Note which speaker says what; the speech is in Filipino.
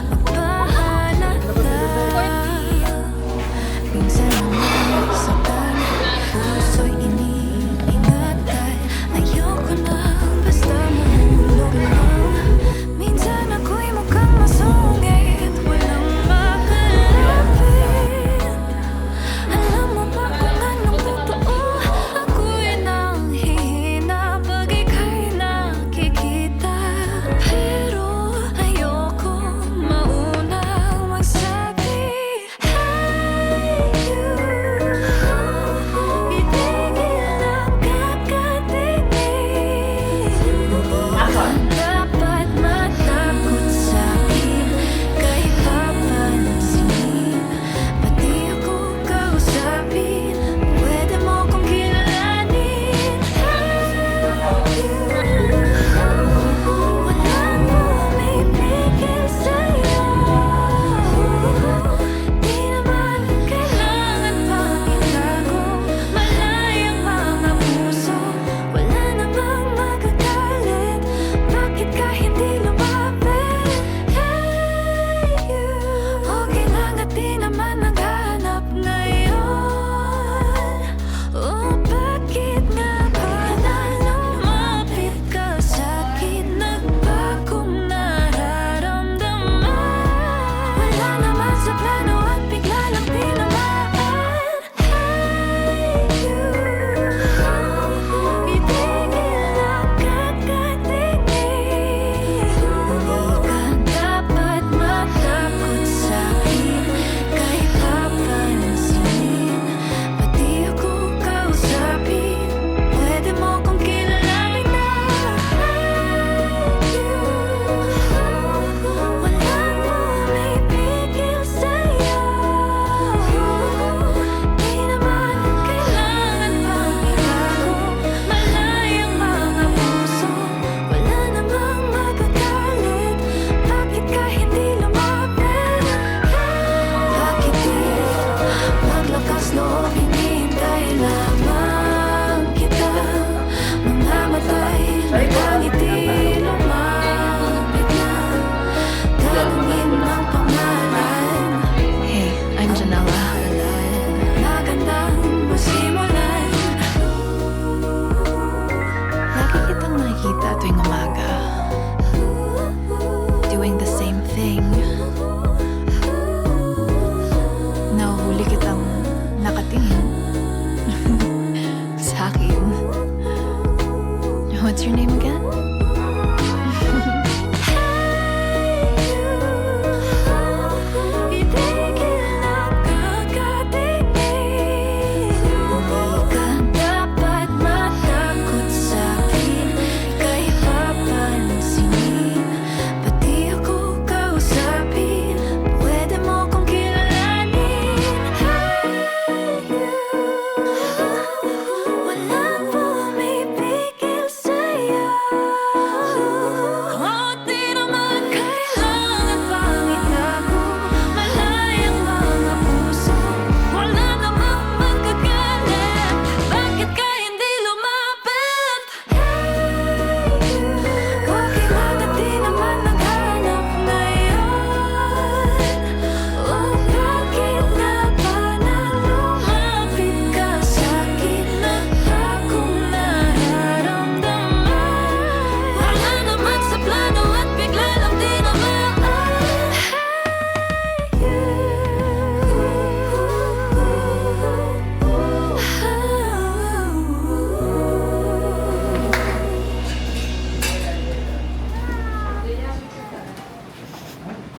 Speaker 1: magpaalam ka. Minsan naman sa puso'y iniingatan. Ayoko na basta mahulog lang. Minsan ako'y mukhang masungit, walang maharapin. Alam mo ba kung anong totoo? Ako'y nanghihina pag ika'y nakikita. Pero ayoko maunang magsabi, hey you, itigil ang kakatingin. Dapat matakot sa'kin, kay papansin. Pati ako kausapin, pwede mo kong kilalanin. Walang pumipigil sa'yo. Di naman kailangan pang itago, malayang mga puso. Wala namang magagalit, bakit ka hindi lumapit? Hey you, okay lang at di naman naghahanap ngayon. Oh, bakit nga ba na lumapit ka sa'kin? Nagbagong nararamdaman. Wala naman sa plano at bigla lang tinamaan. Hey you, itigil ang kakatingin. Hindi ka dapat matakot sa'kin, kay papansin. Pati ako kausapin, pwede mo kong kilalanin na. Hey you, walang pumipigil sa'yo. Di naman kailangan pang itago, malayang mga puso. Wala namang magagalit, bakit ka hindi lumapit? Bakit di maglakas loob, hinihintay lamang kita. Mga mata'y nagkangiti, lumapit na. Tanungin ang pangalan.
Speaker 2: Hey, I'm Janella.
Speaker 1: Magandang masimulan.
Speaker 2: Lagi kitang nakikita tuwing umaga, doing the same thing.